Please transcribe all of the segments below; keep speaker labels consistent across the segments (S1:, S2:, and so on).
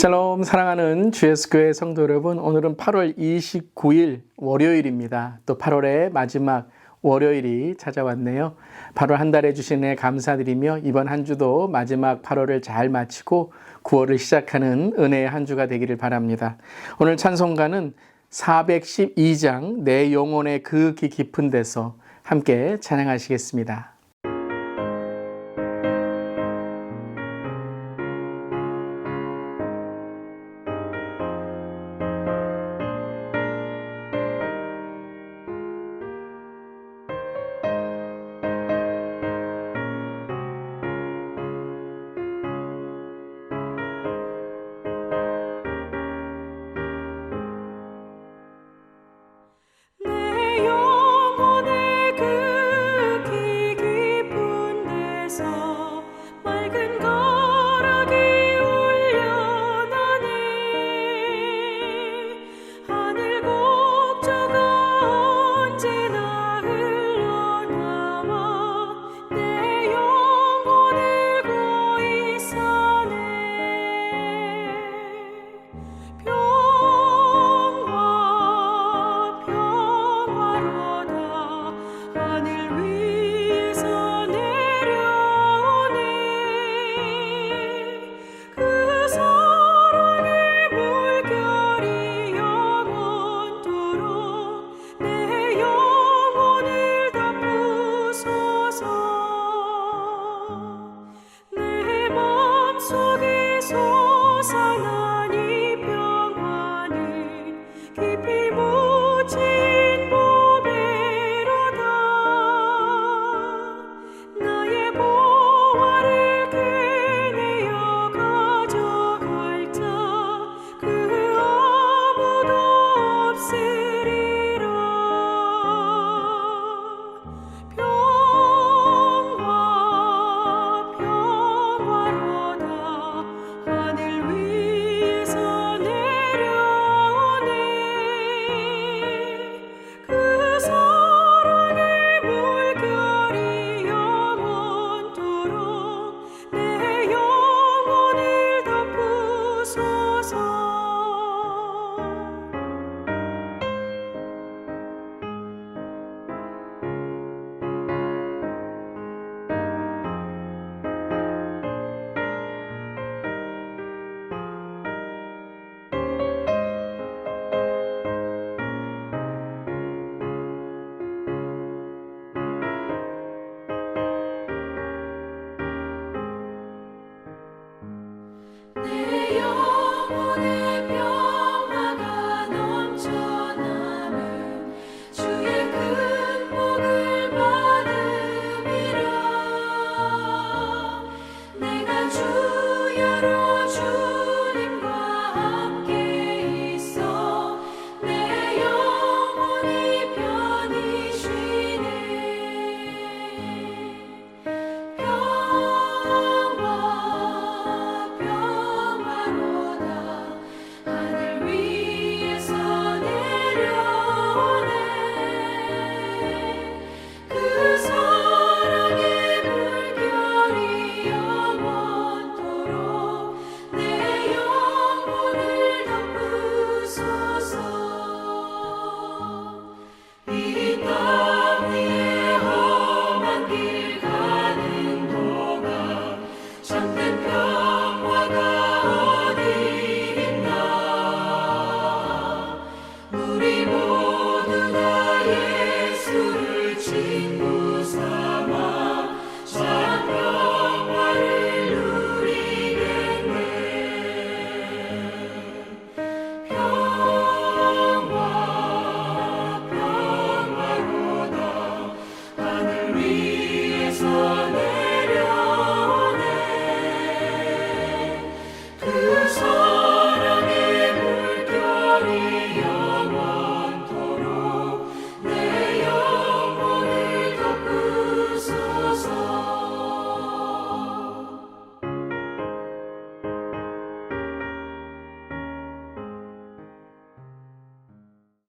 S1: 샬롬, 사랑하는 GS교회 성도 여러분, 오늘은 8월 29일 월요일입니다. 또 8월의 마지막 월요일이 찾아왔네요. 8월 한 달 해주신 애 감사드리며 이번 한 주도 마지막 8월을 잘 마치고 9월을 시작하는 은혜의 한 주가 되기를 바랍니다. 오늘 찬송가는 412장 내 영혼의 그 깊은 데서 함께 찬양하시겠습니다.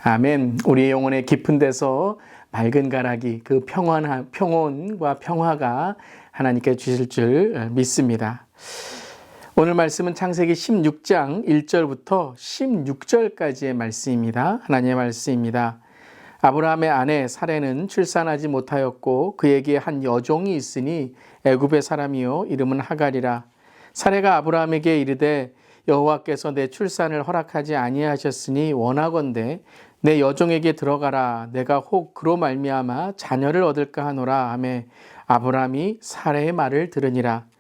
S1: 아멘. 우리의 영혼의 깊은 데서 맑은 가락이 그 평온과 평화가 하나님께 주실 줄 믿습니다. 오늘 말씀은 창세기 16장 1절부터 16절까지의 말씀입니다. 하나님의 말씀입니다. 아브라함의 아내 사레는 출산하지 못하였고 그에게 한 여종이 있으니 애굽의 사람이요 이름은 하갈이라. 사레가 아브라함에게 이르되 여호와께서 내 출산을 허락하지 아니하셨으니 원하건대 내 여종에게 들어가라. 내가 혹 그로 말미암아 자녀를 얻을까 하노라 하매 아브라함이 사레의 말을 들으니라.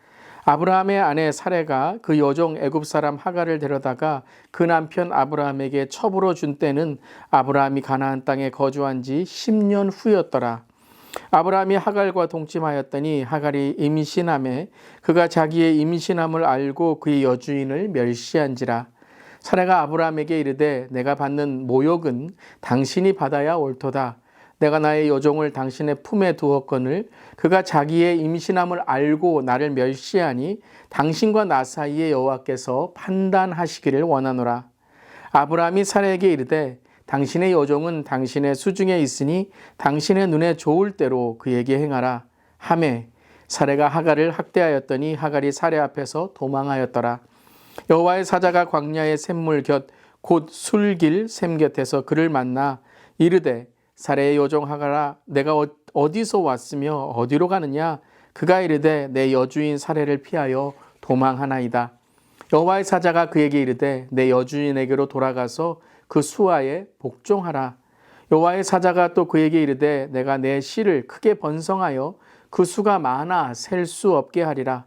S1: 아브라함의 아내 사레가 그 여종 애굽 사람 하갈을 데려다가 그 남편 아브라함에게 첩으로 준 때는 아브라함이 가나안 땅에 거주한 지 10년 후였더라. 아브라함이 하갈과 동침하였더니 하갈이 임신하매 그가 자기의 임신함을 알고 그의 여주인을 멸시한지라. 사레가 아브라함에게 이르되 내가 받는 모욕은 당신이 받아야 옳도다. 내가 나의 여종을 당신의 품에 두었거늘 그가 자기의 임신함을 알고 나를 멸시하니 당신과 나 사이에 여호와께서 판단하시기를 원하노라. 아브라함이 사레에게 이르되 당신의 여종은 당신의 수중에 있으니 당신의 눈에 좋을 대로 그에게 행하라 하매 사레가 하갈을 학대하였더니 하갈이 사레 앞에서 도망하였더라. 여호와의 사자가 광야의 샘물 곁 곧 술길 샘 곁에서 그를 만나 이르되 사레의 여종 하갈아 내가 어디서 왔으며 어디로 가느냐. 그가 이르되 내 여주인 사레를 피하여 도망하나이다. 여호와의 사자가 그에게 이르되 내 여주인에게로 돌아가서 그 수하에 복종하라. 여호와의 사자가 또 그에게 이르되 내가 내 씨를 크게 번성하여 그 수가 많아 셀 수 없게 하리라.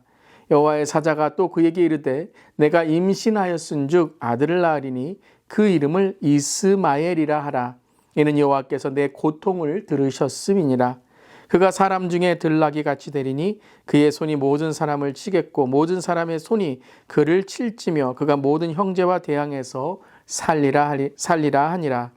S1: 여호와의 사자가 또 그에게 이르되 내가 임신하였은즉 아들을 낳으리니 그 이름을 이스마엘이라 하라. 이는 여호와께서 내 고통을 들으셨음이니라. 그가 사람 중에 들나귀 같이 되리니 그의 손이 모든 사람을 치겠고 모든 사람의 손이 그를 칠지며 그가 모든 형제와 대항해서 살리라 하니라.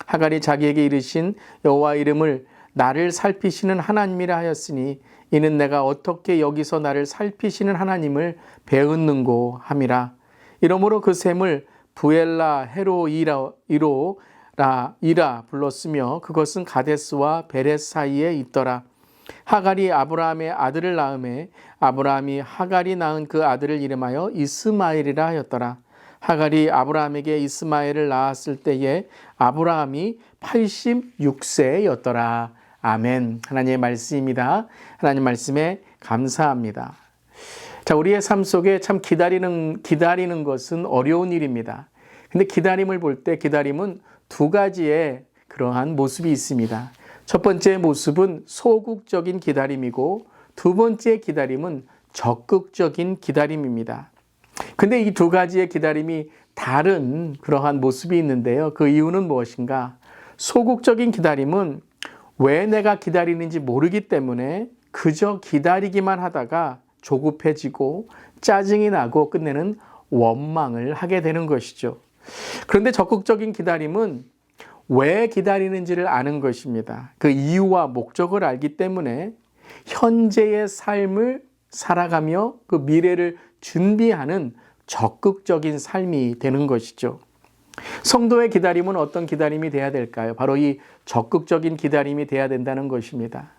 S1: 하갈이 자기에게 이르신 여호와 이름을 나를 살피시는 하나님이라 하였으니 이는 내가 어떻게 여기서 나를 살피시는 하나님을 배웠는고 함이라. 이러므로 그 샘을 부엘라 헤로이라 불렀으며 그것은 가데스와 베렛 사이에 있더라. 하갈이 아브라함의 아들을 낳음에 아브라함이 하갈이 낳은 그 아들을 이름하여 이스마엘이라 하였더라. 하갈이 아브라함에게 이스마엘을 낳았을 때에 아브라함이 86세였더라. 아멘. 하나님의 말씀입니다. 하나님 말씀에 감사합니다. 자, 우리의 삶 속에 참 기다리는 것은 어려운 일입니다. 근데 기다림을 볼 때 기다림은 두 가지의 그러한 모습이 있습니다. 첫 번째 모습은 소극적인 기다림이고 두 번째 기다림은 적극적인 기다림입니다. 근데 이 두 가지의 기다림이 다른 그러한 모습이 있는데요. 그 이유는 무엇인가? 소극적인 기다림은 왜 내가 기다리는지 모르기 때문에 그저 기다리기만 하다가 조급해지고 짜증이 나고 끝내는 원망을 하게 되는 것이죠. 그런데 적극적인 기다림은 왜 기다리는지를 아는 것입니다. 그 이유와 목적을 알기 때문에 현재의 삶을 살아가며 그 미래를 준비하는 적극적인 삶이 되는 것이죠. 성도의 기다림은 어떤 기다림이 돼야 될까요? 바로 이 적극적인 기다림이 돼야 된다는 것입니다.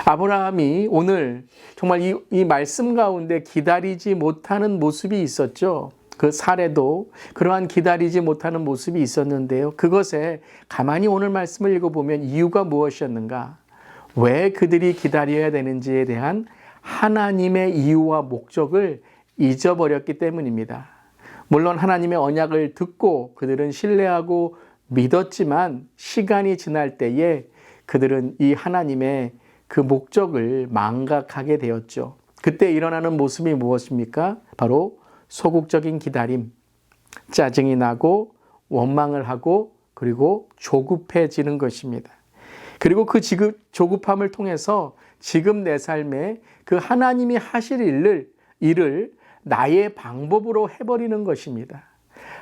S1: 아브라함이 오늘 정말 이 말씀 가운데 기다리지 못하는 모습이 있었죠. 그 사례도 그러한 기다리지 못하는 모습이 있었는데요. 그것에 가만히 오늘 말씀을 읽어보면 이유가 무엇이었는가? 왜 그들이 기다려야 되는지에 대한 하나님의 이유와 목적을 잊어버렸기 때문입니다. 물론 하나님의 언약을 듣고 그들은 신뢰하고 믿었지만 시간이 지날 때에 그들은 이 하나님의 그 목적을 망각하게 되었죠. 그때 일어나는 모습이 무엇입니까? 바로 소극적인 기다림, 짜증이 나고 원망을 하고 그리고 조급해지는 것입니다. 그리고 그 조급함을 통해서 지금 내 삶에 그 하나님이 하실 일을 나의 방법으로 해버리는 것입니다.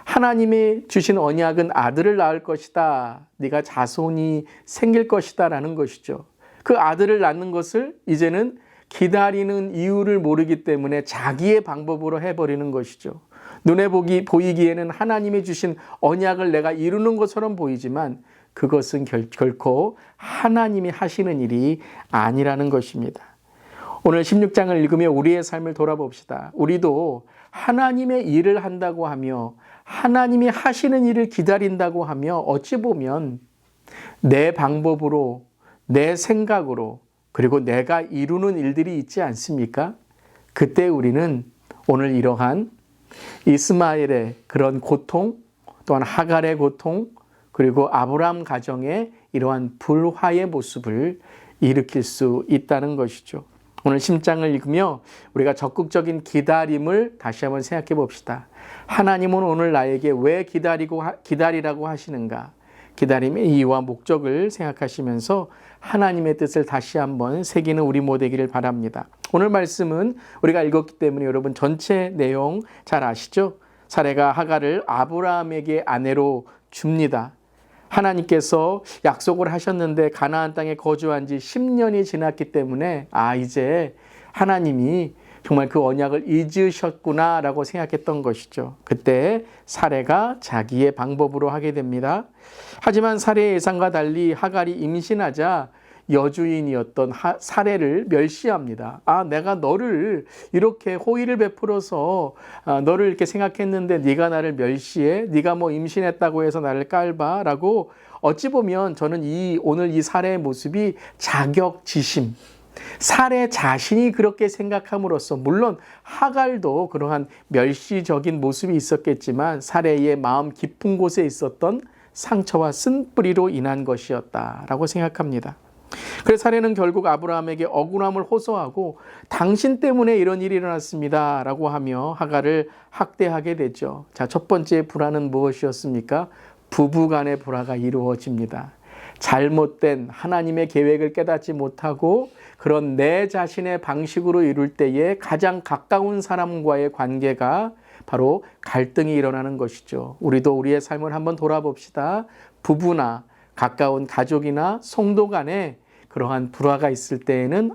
S1: 하나님이 주신 언약은 아들을 낳을 것이다. 네가 자손이 생길 것이다 라는 것이죠. 그 아들을 낳는 것을 이제는 기다리는 이유를 모르기 때문에 자기의 방법으로 해버리는 것이죠. 눈에 보이기에는 하나님이 주신 언약을 내가 이루는 것처럼 보이지만 그것은 결코 하나님이 하시는 일이 아니라는 것입니다. 오늘 16장을 읽으며 우리의 삶을 돌아봅시다. 우리도 하나님의 일을 한다고 하며 하나님이 하시는 일을 기다린다고 하며 어찌 보면 내 방법으로, 내 생각으로, 그리고 내가 이루는 일들이 있지 않습니까? 그때 우리는 오늘 이러한 이스마엘의 그런 고통, 또한 하갈의 고통, 그리고 아브라함 가정의 이러한 불화의 모습을 일으킬 수 있다는 것이죠. 오늘 10장을 읽으며 우리가 적극적인 기다림을 다시 한번 생각해 봅시다. 하나님은 오늘 나에게 왜 기다리라고 하시는가? 기다림의 이유와 목적을 생각하시면서 하나님의 뜻을 다시 한번 새기는 우리 모두 되기를 바랍니다. 오늘 말씀은 우리가 읽었기 때문에 여러분 전체 내용 잘 아시죠? 사레가 하갈을 아브라함에게 아내로 줍니다. 하나님께서 약속을 하셨는데 가나안 땅에 거주한 지 10년이 지났기 때문에 이제 하나님이 정말 그 언약을 잊으셨구나라고 생각했던 것이죠. 그때 사레가 자기의 방법으로 하게 됩니다. 하지만 사레의 예상과 달리 하갈이 임신하자 여주인이었던 사레를 멸시합니다. 내가 너를 이렇게 호의를 베풀어서 너를 이렇게 생각했는데 네가 나를 멸시해? 네가 뭐 임신했다고 해서 나를 깔봐? 라고 어찌 보면 저는 오늘 이 사레의 모습이 자격지심, 사레 자신이 그렇게 생각함으로써 물론 하갈도 그러한 멸시적인 모습이 있었겠지만 사레의 마음 깊은 곳에 있었던 상처와 쓴뿌리로 인한 것이었다라고 생각합니다. 그래서 사레는 결국 아브라함에게 억울함을 호소하고 당신 때문에 이런 일이 일어났습니다 라고 하며 하갈을 학대하게 되죠. 자, 첫 번째 불화는 무엇이었습니까? 부부간의 불화가 이루어집니다. 잘못된 하나님의 계획을 깨닫지 못하고 그런 내 자신의 방식으로 이룰 때에 가장 가까운 사람과의 관계가 바로 갈등이 일어나는 것이죠. 우리도 우리의 삶을 한번 돌아봅시다. 부부나 가까운 가족이나 성도 간에 그러한 불화가 있을 때에는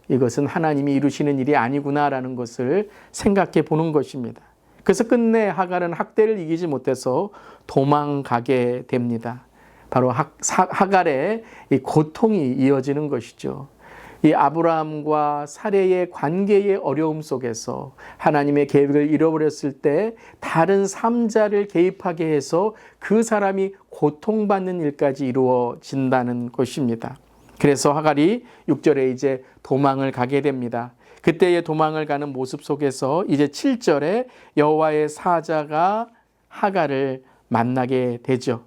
S1: 이것은 하나님이 이루시는 일이 아니구나라는 것을 생각해 보는 것입니다. 그래서 끝내 하갈은 학대를 이기지 못해서 도망가게 됩니다. 바로 하갈의 이 고통이 이어지는 것이죠. 이 아브라함과 사레의 관계의 어려움 속에서 하나님의 계획을 잃어버렸을 때 다른 3자를 개입하게 해서 그 사람이 고통받는 일까지 이루어진다는 것입니다. 그래서 하갈이 6절에 이제 도망을 가게 됩니다. 그때의 도망을 가는 모습 속에서 이제 7절에 여호와의 사자가 하갈을 만나게 되죠.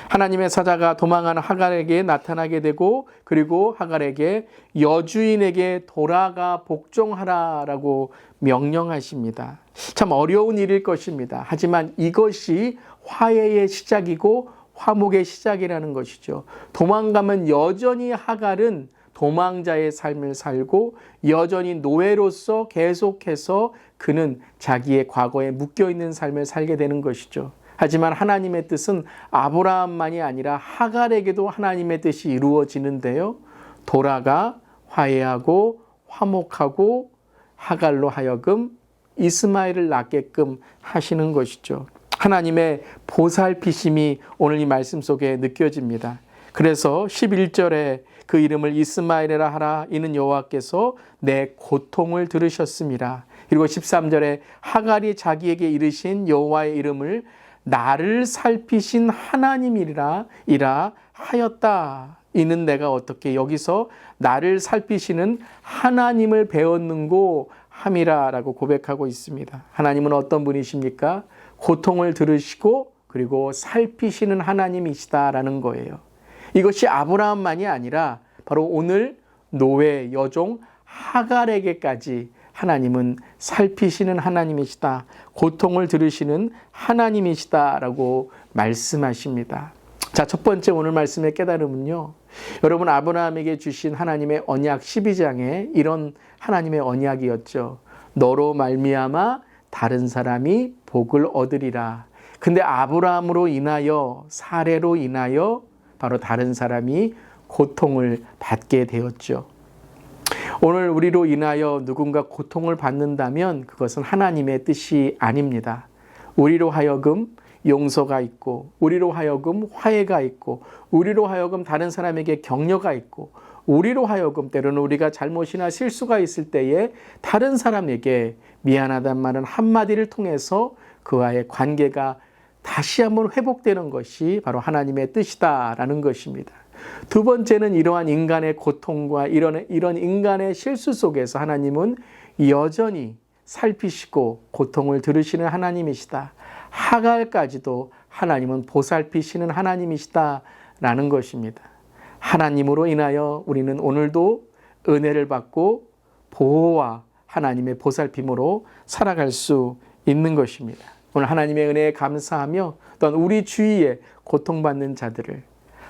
S1: 하나님의 사자가 도망하는 하갈에게 나타나게 되고 그리고 하갈에게 여주인에게 돌아가 복종하라라고 명령하십니다. 참 어려운 일일 것입니다. 하지만 이것이 화해의 시작이고 화목의 시작이라는 것이죠. 도망가면 여전히 하갈은 도망자의 삶을 살고 여전히 노예로서 계속해서 그는 자기의 과거에 묶여있는 삶을 살게 되는 것이죠. 하지만 하나님의 뜻은 아브라함만이 아니라 하갈에게도 하나님의 뜻이 이루어지는데요. 돌아가 화해하고 화목하고 하갈로 하여금 이스마엘을 낳게끔 하시는 것이죠. 하나님의 보살피심이 오늘 이 말씀 속에 느껴집니다. 그래서 11절에 그 이름을 이스마엘이라 하라. 이는 여호와께서 내 고통을 들으셨습니다. 그리고 13절에 하갈이 자기에게 이르신 여호와의 이름을 나를 살피신 하나님이라 하였다. 이는 내가 어떻게 여기서 나를 살피시는 하나님을 배웠는고 함이라라고 고백하고 있습니다. 하나님은 어떤 분이십니까? 고통을 들으시고 그리고 살피시는 하나님이시다라는 거예요. 이것이 아브라함만이 아니라 바로 오늘 노예 여종 하갈에게까지 하나님은 살피시는 하나님이시다. 고통을 들으시는 하나님이시다라고 말씀하십니다. 자, 첫 번째 오늘 말씀의 깨달음은요. 여러분 아브라함에게 주신 하나님의 언약 12장에 이런 하나님의 언약이었죠. 너로 말미암아 다른 사람이 복을 얻으리라. 근데 아브라함으로 인하여 사레로 인하여 바로 다른 사람이 고통을 받게 되었죠. 오늘 우리로 인하여 누군가 고통을 받는다면 그것은 하나님의 뜻이 아닙니다. 우리로 하여금 용서가 있고 우리로 하여금 화해가 있고 우리로 하여금 다른 사람에게 격려가 있고 우리로 하여금 때로는 우리가 잘못이나 실수가 있을 때에 다른 사람에게 미안하다는 말은 한마디를 통해서 그와의 관계가 다시 한번 회복되는 것이 바로 하나님의 뜻이다라는 것입니다. 두 번째는 이러한 인간의 고통과 이런 인간의 실수 속에서 하나님은 여전히 살피시고 고통을 들으시는 하나님이시다. 하갈까지도 하나님은 보살피시는 하나님이시다라는 것입니다. 하나님으로 인하여 우리는 오늘도 은혜를 받고 보호와 하나님의 보살핌으로 살아갈 수 있는 것입니다. 오늘 하나님의 은혜에 감사하며 또한 우리 주위에 고통받는 자들을,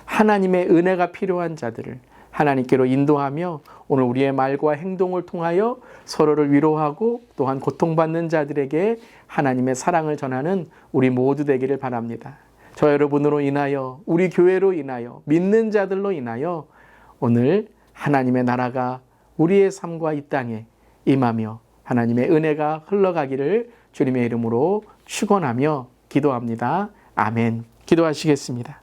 S1: 하나님의 은혜가 필요한 자들을 하나님께로 인도하며 오늘 우리의 말과 행동을 통하여 서로를 위로하고 또한 고통받는 자들에게 하나님의 사랑을 전하는 우리 모두 되기를 바랍니다. 저 여러분으로 인하여, 우리 교회로 인하여, 믿는 자들로 인하여 오늘 하나님의 나라가 우리의 삶과 이 땅에 임하며 하나님의 은혜가 흘러가기를 주님의 이름으로 축원하며 기도합니다. 아멘. 기도하시겠습니다.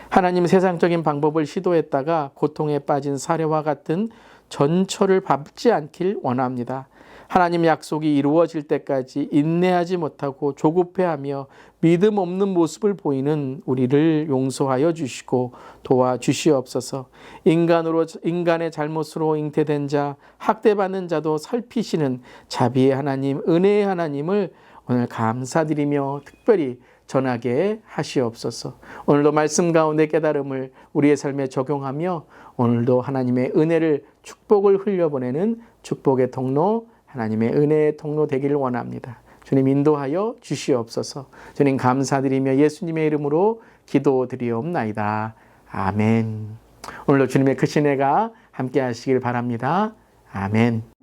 S1: 하나님, 세상적인 방법을 시도했다가 고통에 빠진 사례와 같은 전철을 밟지 않길 원합니다. 하나님 약속이 이루어질 때까지 인내하지 못하고 조급해하며 믿음 없는 모습을 보이는 우리를 용서하여 주시고 도와주시옵소서. 인간의 잘못으로 잉태된 자, 학대받는 자도 살피시는 자비의 하나님, 은혜의 하나님을 오늘 감사드리며 특별히 전하게 하시옵소서. 오늘도 말씀 가운데 깨달음을 우리의 삶에 적용하며 오늘도 하나님의 은혜를, 축복을 흘려보내는 축복의 통로, 하나님의 은혜의 통로 되기를 원합니다. 주님 인도하여 주시옵소서. 주님 감사드리며 예수님의 이름으로 기도드리옵나이다. 아멘. 오늘도 주님의 크신 은혜가 함께 하시길 바랍니다. 아멘.